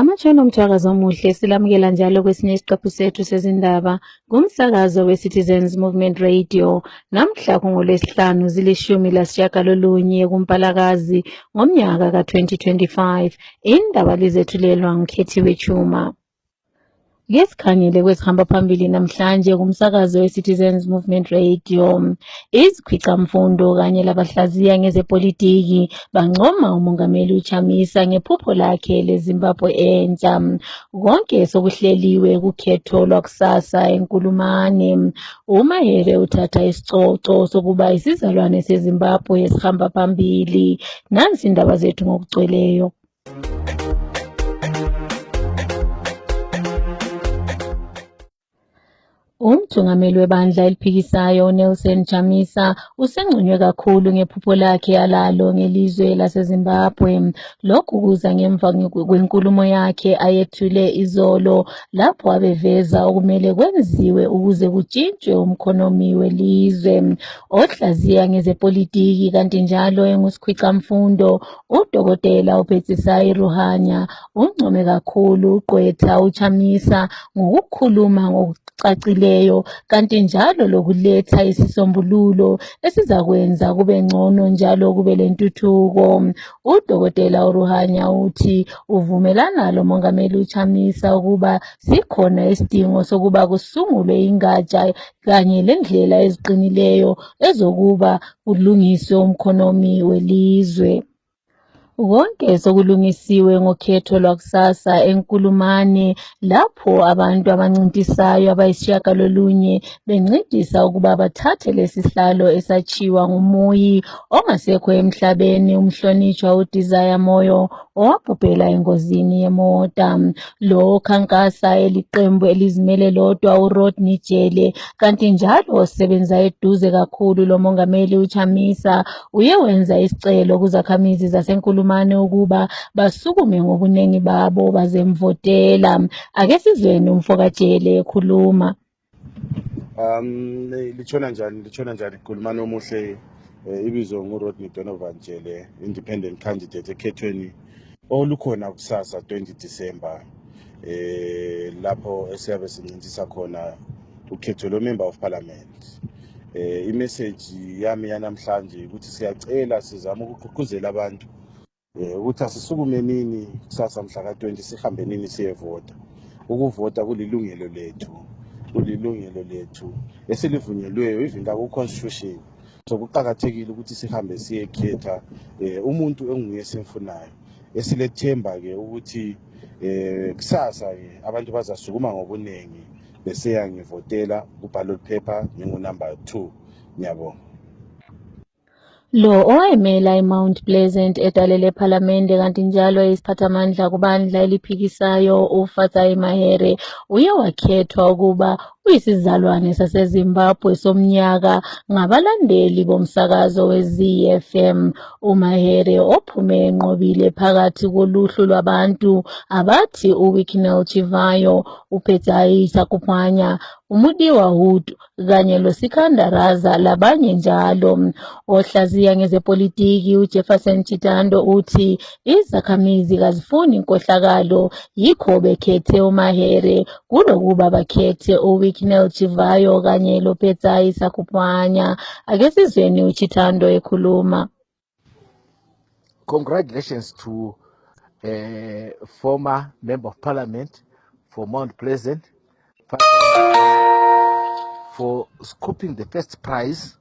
Amatshana omthwakazi omuhle silamukela njalo kwesinye isiqephu sethu sezindaba ngumsakazo we-Citizens Movement Radio. Namhla kungolwesihlanu zili-19 kuMpalakazi ngomnyaka ka-2025. Indaba lizetshulelwa nguKhethiwe Chuma. Ngesikhangele kwesihamba phambili namhlanje kumsakazo we-Citizens Movement Radio. Izikhwicamfundo kanye labahlaziya ngezepolitiki bancoma umongameli uChamisa ngephupho lakhe leZimbabwe entsha. Konke sokuhleliwe kukhetho lwakusasa eNkulumane. uMahere uthatha isicoco sokuba isizalwane seZimbabwe esihamba phambili. Nansi indaba zethu ngokugcweleyo. Umthungameli webandla eliphikisayo uNelson Chamisa usengconywe kakhulu ngephupho lakhe alalo ngelizwe laseZimbabwe. Lokhu kuza ngemva kwenkulumo yakhe ayethule izolo lapho abeveza okumele kwenziwe ukuze kutshintshwe umkhonomi welizwe. Ohlaziya ngezepolitiki kanti njalo engusikhwicamfundo uDokotela uPetsisai Ruhanya uncome kakhulu uGqwetha uChamisa ngokukhuluma cacileyo kanti njalo lokuletha isisombululo esizakwenza kube ngcono njalo kube lentuthuko. uDokotela uRuhanya uthi uvumelana lo mongameli uChamisa ukuba sikhona isidingo sokuba kusungulwe ingatsha kanye lendlela eziqinileyo ezokuba kulungiswe umkhonomi welizwe. Konke sokulungisiwe ngokhetho lwakusasa eNkulumane lapho abantu abancintisayo abayisishiyagalolunye bencintisa ukuba bathathe lesihlalo esachiwa nguMoyi ongasekho emhlabeni umhlonishwa uDesire Moyo owabhubhela engozini yemota. Lo khankasa eliqembu elizimele lodwa uRodney Jele kanti njalo osebenza eduze kakhulu lo mongameli uChamisa uye wenza isicelo kuzakhamizi zaseNkulumane ukuba basukume ngobuningi babo bazemvotela. Ake sizweni umfokajele ekhuluma. Litshona njani Kulumane omuhle. Ibizo nguRodney Donovan Jele, independent candidate ekhethweni olukhona kusasa 20 December lapho esiyabe sincintisa khona ukhetho lo member of parliament. Imessage yami yanamhlanje ukuthi siyacela sizama ukugqugquzela abantu ukuthi asisukume nini kusasa mhla ka-20 sihambe nini siyevota. Ukuvota kulilungelo lethu esilivunyelweyo even ku-constitution. So kuqakathekile ukuthi sihambe siyekhetha umuntu enguye simfunayo esilethemba-ke ukuthi kusasa-ke abantu bazasukuma ngobuningi beseya ngivotela ku-ballot paper ngingunumber 2. Ngiyabonga. Lo owayemela eMount Pleasant edalele ephalamende kanti njalo eyisiphathamandla kubandla eliphikisayo uFatsai Mahere uye wakhethwa ukuba uyisizalwane saseZimbabwe somnyaka ngabalandeli bomsakazo weZFM. uMahere ophume enqobile phakathi koluhlu lwabantu abathi uWicknell Chivayo, uPetsai Sakupanya, uMudiwa Hutu kanye loSikandaraza labanye njalo. Ohlaziya ngezepolitiki uJefferson Chitando uthi izakhamizi kazifuni inkohlakalo yikho bekhethe uMahere kulokuba bakhethe uWicknell Chivayo kanye loPetsai Sakupanya. Ake sizweni uChitando ekhuluma. Congratulations to former member of parliament for Mount Pleasant for scooping the first prize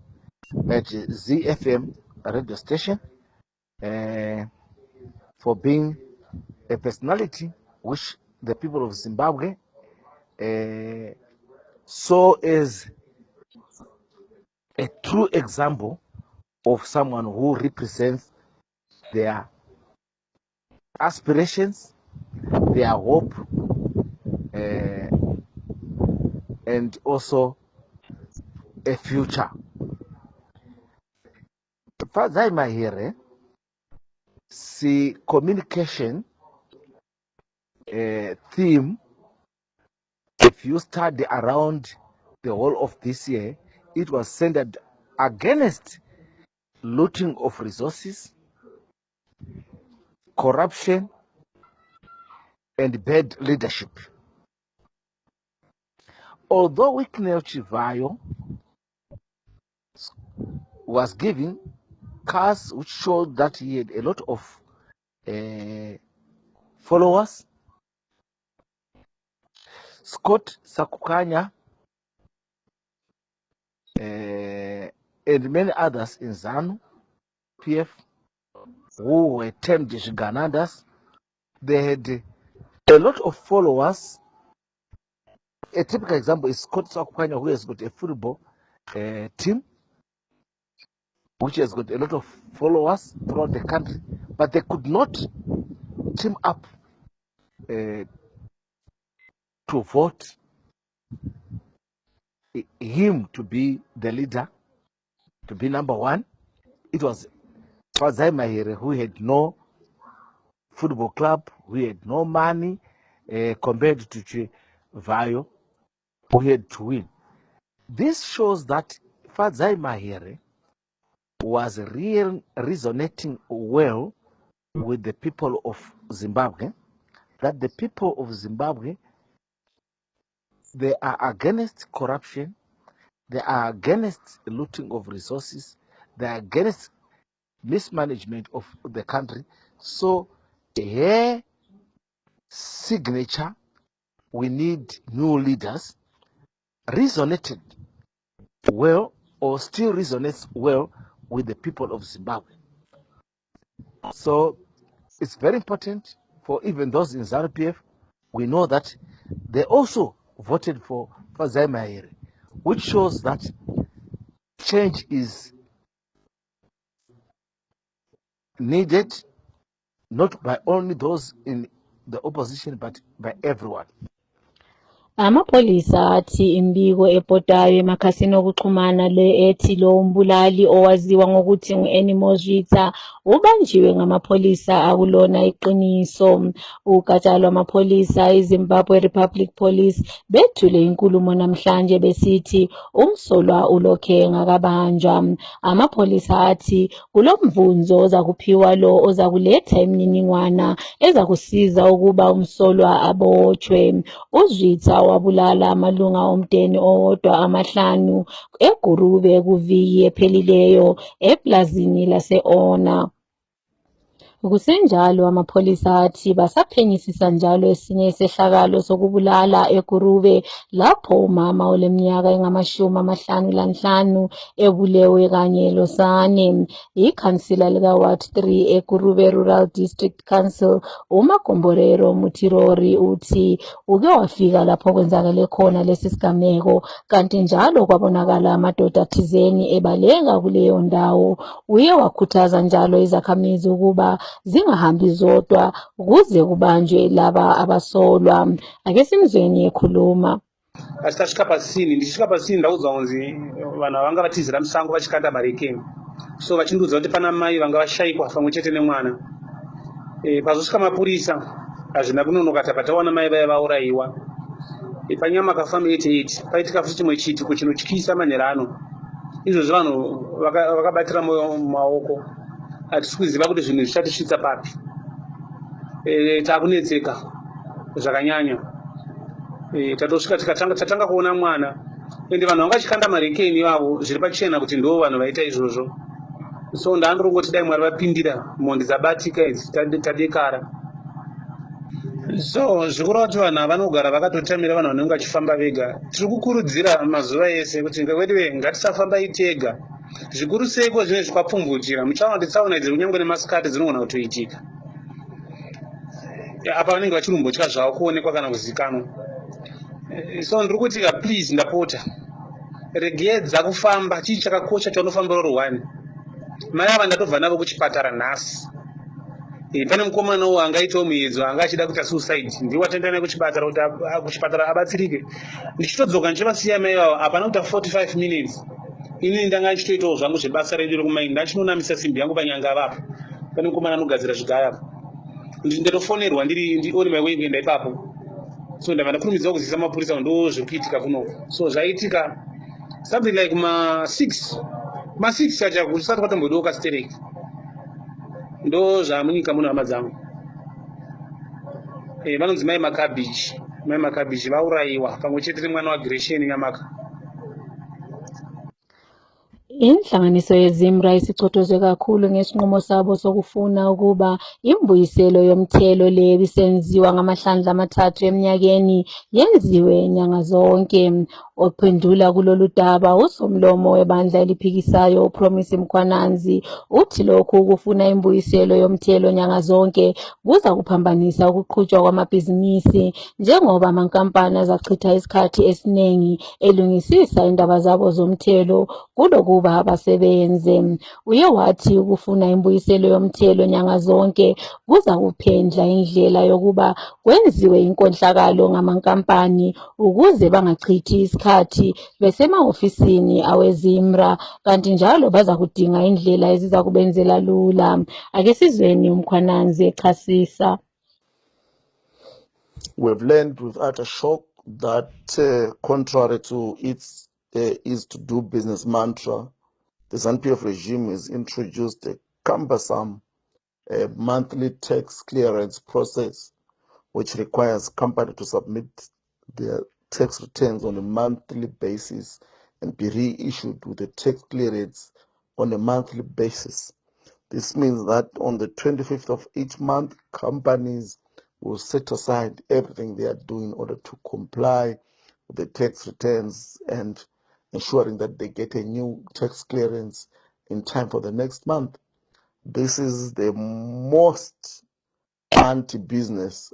at ZFM radio station, for being a personality which the people of Zimbabwe saw as a true example of someone who represents their aspirations, their hope, and also a future. Fatsai Mahere, the communication theme, if you study around the whole of this year, it was centered against looting of resources, corruption, and bad leadership. Although Wycliffe Chivayo was giving cars which showed that he had a lot of followers, Scott Sakukanya and many others in ZANU PF who were termed Shiganandas, they had a lot of followers. A typical example is Scott Sakukanya, who has got a football team which has got a lot of followers throughout the country, but they could not team up to vote him to be the leader, to be number one. It was Fadzai Mahere, who had no football club, who had no money, compared to Chivayo, who had to win. This shows that Fadzai Mahere was resonating well with the people of Zimbabwe, that the people of Zimbabwe, they are against corruption, they are against looting of resources, they are against mismanagement of the country. So her signature, we need new leaders, resonated well, or still resonates well with the people of Zimbabwe. So it's very important for even those in ZANU PF. We know that they also voted for Fadzai Mahere, which shows that change is needed, not by only those in the opposition, but by everyone. Amapholisa athi imbiko epotayo emakhasini okuxhumana ethi lo mbulali owaziwa ngokuthi ngu-Animals Rita ubanjiwe ngamapholisa akulona iqiniso. Ugatsha lwamapholisa iZimbabwe Republic Police bethule inkulumo namhlanje besithi umsolwa ulokhe engakabanjwa. Amapholisa athi kulomvunzo ozakuphiwa lo ozakuletha imininingwana ezakusiza ukuba umsolwa abotshwe. uRita wabulala amalunga omndeni owodwa amahlanu eGurube kuviki ephelileyo eplazini lase-Ona. Kusenjalo amapholisa athi basaphenyisisa njalo esinye isehlakalo sokubulala eGurube lapho umama oleminyaka engama-55 ebulewe kanye losane. Ikhansila lika-Ward 3 eGurube Rural District Council uMagomborero Mutirori uthi uke wafika lapho kwenzakale khona lesi sigameko, kanti njalo kwabonakala amadoda thizeni ebaleka kuleyo ndawo. Uye wakhuthaza njalo izakhamizi ukuba zingahambi zodwa kuze kubanjwe laba abasolwa. Ake simzweni ekhuluma. Asitasvika pasini, ndichisvika pasini ndaudza kunzi vanhu vanga vatizira musango vachikanda marekeni, so vachindiudza kuti pana mai vanga vashayikwa pamwe chete nemwana. Pazosvika mapurisa hazvina kunonoka, pataona mai vaya vaurayiwa. Panyama kafamba 88 paitika futi chimwe chitiko chinotyisa manherano. Izvozvo vanhu vakabatira moyo mumaoko, hatisi kuziva kuti zvinhu zvichatisvitsa papi. Takunetseka zvakanyanya. Tatosvika tatanga kuona mwana, ende vanhu vanga vachikanda marekeni ivavo zviri pachena kuti ndo vanhu vaita izvozvo. So ndaandorongoti dai Mwari vapindira, mhondi dzabatika idzi tadekara. So zvikuru kuti vanhu vanogara vakatotamira vanhu vanenge vachifamba vega. Tiri kukurudzira mazuva ese kuti ngewediwe ngatisafamba tega. Zvikuru seiko zvine zvikapfumvutira, muchaona kuti tsaona idzi kunyangwe nemasikati dzinogona kutoitika. Apa vanenge vachirumbotya zvavo kuonekwa kana kuzikanwa. So ndiri kuti please ndapota, regedza kufamba, chii chakakosha chaunofamba uri one. Mai ava ndatobva navo kuchipatara nhasi. Pane mukomana angaitawo muedzo anga achida kuita suicide, ndiwo atenda naye kuchipatara abatsirike. Ndichitodzoka ndichivasiya mai ivavo hapana kuita 45 minutes. Ini ndanga ndichitoitawo zvangu zvebasa redu rekumaini, ndachinonamisa simbi yangu panyanga avapo. Pane mukomana anogadzira zvigayo apo. Ndatofonerwa ndiri on my way kuenda ipapo. So ndabva ndakurumidza kuzivisa mapurisa ndo zvikuitika kunoko. So zvaitika something like ma6 chacha kusati kwatombodoka stereki. Ndo zvamunyika muno hama dzangu. vanonzi mai makabhichi vaurayiwa pamwe chete nemwana waGresheni Nyamaka. Inhlanganiso yeZimra isichotozwe kakhulu ngesinqumo sabo sokufuna ukuba imbuyiselo yomthelo le ibisenziwa ngamahlandla amathathu eminyakeni yenziwe nyanga zonke. Ophendula kulolu daba usomlomo webandla eliphikisayo uPromise Mkhwananzi uthi lokhu ukufuna imbuyiselo yomthelo nyanga zonke kuza kuphambanisa ukuqhutshwa kwamabhizinisi njengoba amankampani azachitha isikhathi esiningi elungisisa indaba zabo zomthelo kulokuba abasebenze. Uye wathi ukufuna imbuyiselo yomthelo nyanga zonke kuza kuphendla indlela yokuba kwenziwe inkonhlakalo ngamankampani ukuze bangachithi isikhathi besemahofisini aweZimra, kanti njalo baza kudinga indlela eziza kubenzela lula. Ake sizweni uMkhwananzi echasisa. We've learned with Utter that contrary to its is to do business mantra, the ZANU-PF regime has introduced a cumbersome monthly tax clearance process, which requires companies to submit their tax returns on a monthly basis and be reissued with a tax clearance on a monthly basis. This means that on the 25th of each month, companies will set aside everything they are doing in order to comply with the tax returns and ensuring that they get a new tax clearance in time for the next month. This is the most anti-business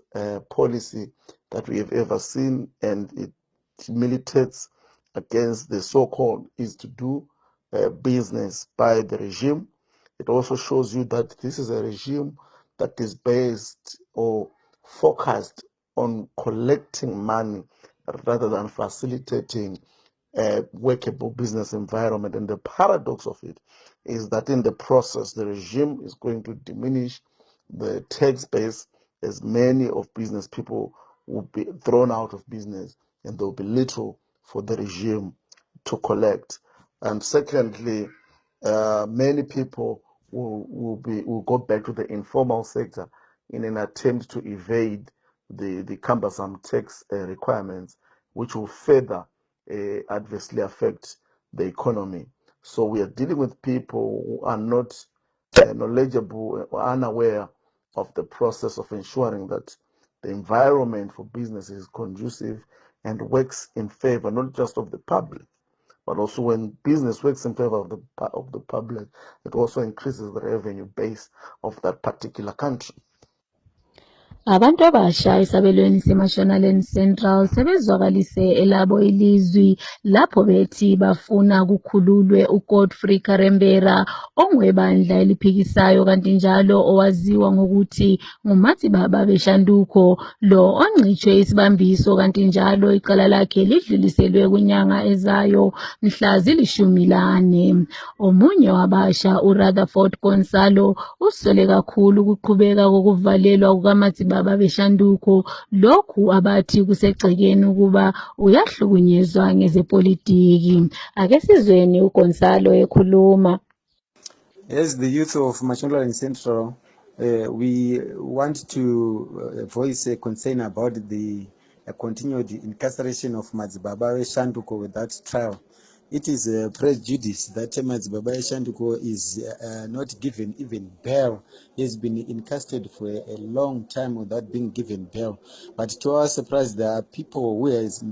policy that we have ever seen, and it militates against the so-called is to do business by the regime. It also shows you that this is a regime that is based or focused on collecting money rather than facilitating a workable business environment. And the paradox of it is that in the process, the regime is going to diminish the tax base, as many of business people will be thrown out of business and there will be little for the regime to collect. And secondly, many people will go back to the informal sector in an attempt to evade the cumbersome tax requirements, which will further adversely affect the economy. So we are dealing with people who are not knowledgeable or unaware of the process of ensuring that the environment for business is conducive and works in favor not just of the public, but also when business works in favor of the public, it also increases the revenue base of that particular country. Abantu abasha esabelweni seMashonaland Central sebezwakalise elabo ilizwi lapho bethi bafuna kukhululwe uGodfrey Karembera ongwebandla eliphikisayo kanti njalo owaziwa ngokuthi nguMatsibaba Beshanduko, lo ongcitshwe isibambiso kanti njalo icala lakhe lidluliselwe kwinyanga ezayo mhla zili-14. Omunye wabasha uRutherford Gonzalo usole kakhulu ukuqhubeka kokuvalelwa kukaMatsibaba Beshanduko, lokhu abathi kusegcekeni ukuba uyahlukunyezwa ngezepolitiki. Ake sizweni uGonzalo ekhuluma. As the youth of Mashonaland Central, we want to voice a concern about the continued incarceration of Matsibaba Beshanduko without trial. It is a prejudice that Matsibaba Beshanduko is not given even bail. He has been in custody for a long time without being given bail. But to our surprise, there are people who has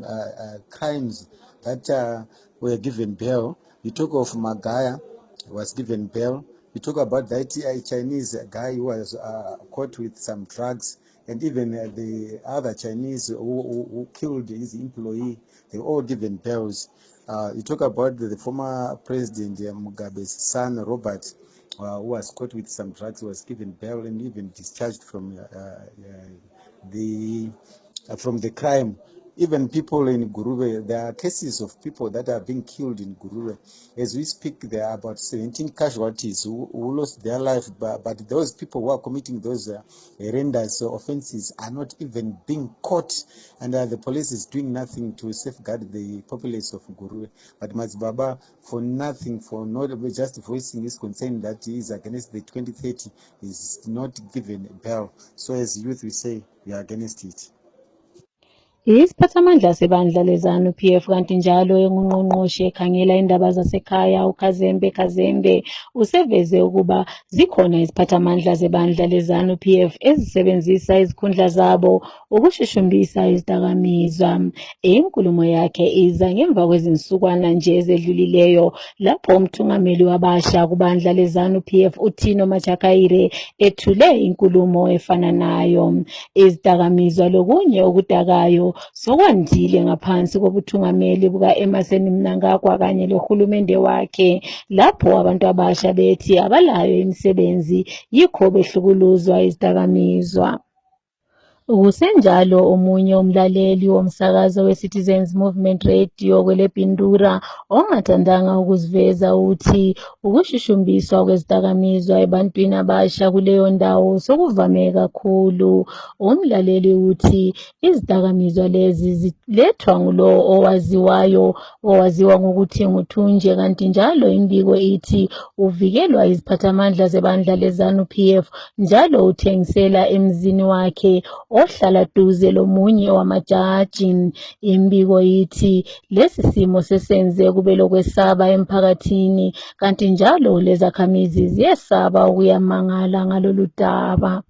crimes that were given bail. You talk of Magaya, was given bail. You talk about that Chinese guy who was caught with some drugs, and even the other Chinese who killed his employee, they were all given bails. You talk about the former president Mugabe's son, Robert, who was caught with some drugs, was given bail and even discharged from the crime. even people in Gurube, there are cases of people that are being killed in Gurube. As we speak, there are about 17 casualties who lost their life, but those people who are committing those horrendous offenses are not even being caught, and the police is doing nothing to safeguard the populace of Gurube. But Mazibaba, for nothing, for not just voicing his concern that he is against the 2030, is not given bail. So as youth, we say we are against it. Isiphathamandla sebandla leZANU-PF kanti njalo engungqongqoshe ekhangela indaba zasekhaya uKazembe Kazembe useveze ukuba zikhona iziphathamandla zebandla leZANU-PF ezisebenzisa izikhundla zabo ukushushumbisa izidakamizwa. Inkulumo yakhe iza ngemva kwezinsukwana nje ezedlulileyo lapho umthungameli wabasha kubandla leZANU-PF uTino Majakayire ethule inkulumo efana nayo. Izidakamizwa lokunye okudakayo sokwandile ngaphansi kobuthungameli buka-Emmerson Mnangagwa kanye lohulumende wakhe lapho abantu abasha bethi abalayo imisebenzi yikho behlukuluzwa izidakamizwa. Kusenjalo omunye umlaleli womsakazo we-Citizens Movement Radio kwelePindura ongathandanga ukuziveza uthi ukushushumbiswa kwezidakamizwa ebantwini abasha kuleyo ndawo sokuvame kakhulu. Umlaleli uthi izidakamizwa lezi zilethwa ngulo owaziwa ngokuthi nguThunje kanti njalo imbiko ithi uvikelwa iziphathamandla zebandla leZANU-PF njalo uthengisela emzini wakhe ohlala duze lomunye wamajaji. Imbiko ithi lesi simo sesenze kube lokwesaba emphakathini kanti njalo lezakhamizi ziyesaba ukuyamangala ngalolu daba.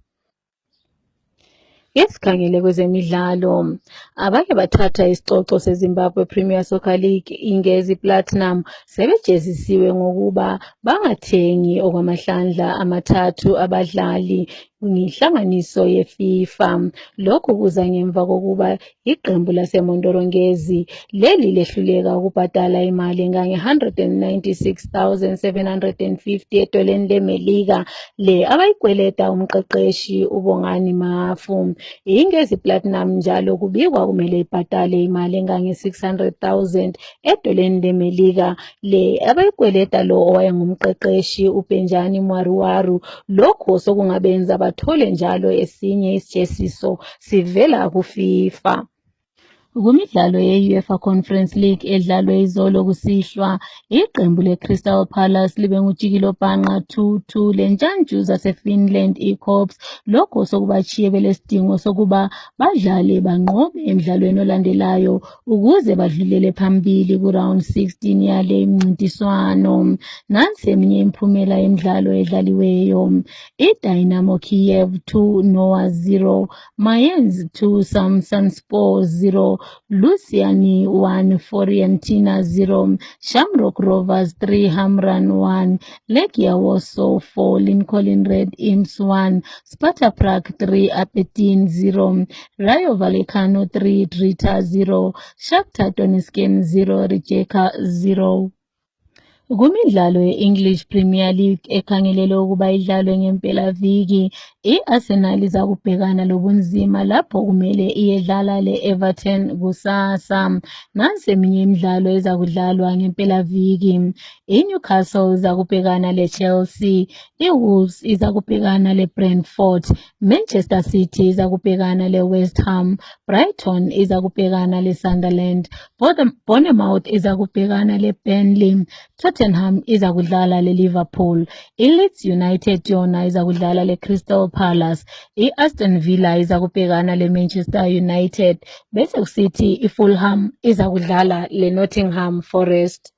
Esikhangele kwezemidlalo, abake bathatha isicoco seZimbabwe Premier Soccer League Ingezi Platinum sebejezisiwe ngokuba bangathengi okwamahlandla amathathu abadlali ngihlanganiso yeFIFA. Lokhu kuza ngemva kokuba iqembu laseMondorongezi leli lehluleka ukubhadala imali engange-196,750 etoleni leMelika le abayikweleta umqeqeshi uBongani Mafu. Ingezi Platinum njalo kubikwa kumele ibhadale imali engange-600,000 etoleni leMelika le abayikweleta lo owayengumqeqeshi uBenjani Mwaruwaru. Lokho sokungabenza bathole njalo esinye isijesiso sivela kuFIFA. Kumidlalo ye-UEFA Conference League edlalwe izolo kusihlwa, iqembu le-Crystal Palace libe ngujikilo bhanqa 2-2 lentshantshu zaseFinland iCorps. Lokho sokubachiye belesidingo sokuba badlale banqobe emidlalweni olandelayo ukuze badlulele phambili ku-round 16 yale imncintiswano. Nansi eminye imiphumela yemidlalo edlaliweyo. iDynamo Kiev 2 Noah 0, Mayens 2 Samsunspor 0, Luciani 1 Fiorentina 0, Shamrock Rovers 3 Hamrun 1, Legia Warsaw 4 Lincoln Red Imps 1, Sparta Prague 3 Apetin 0, Rayo Vallecano 3 Drita 0, Shakhtar Donetsk 0 Rijeka 0. Kumidlalo ye-English Premier League ekhangelelwe ukuba idlalwe ngempelaviki, i-Arsenal iza kubhekana lobunzima lapho kumele iyedlala le-Everton kusasa. Nansi eminye imidlalo eza kudlalwa ngempelaviki. I-Newcastle iza kubhekana le-Chelsea, i-Wolves iza kubhekana le-Brentford, Manchester City iza kubhekana le-West Ham, Brighton iza kubhekana le-Sunderland, Bournemouth iza kubhekana le-Burnley, Tottenham iza kudlala le-Liverpool, i-Leeds United yona iza kudlala le-Crystal Palace, i-Aston Villa iza kubhekana le-Manchester United, bese kusithi i-Fulham iza kudlala le-Nottingham Forest.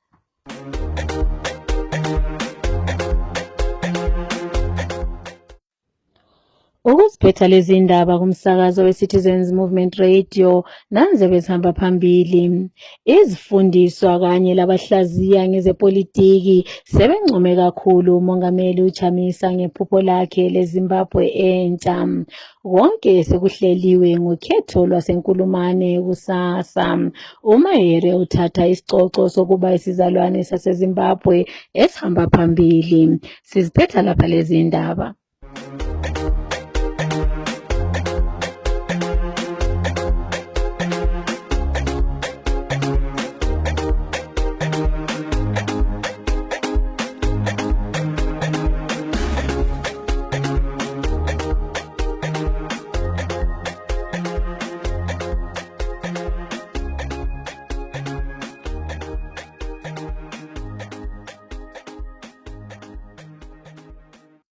Ukuziphetha lezi ndaba kumsakazo we-Citizens Movement Radio nanze bezihamba phambili. Izifundiswa kanye labahlaziya ngezepolitiki sebencome kakhulu umongameli uChamisa ngephupho lakhe leZimbabwe entsha. Konke sekuhleliwe ngokhetho lwasenkulumane kusasa. uMahere uthatha isicoco sokuba isizalwane saseZimbabwe esihamba phambili. Siziphetha lapha lezi ndaba.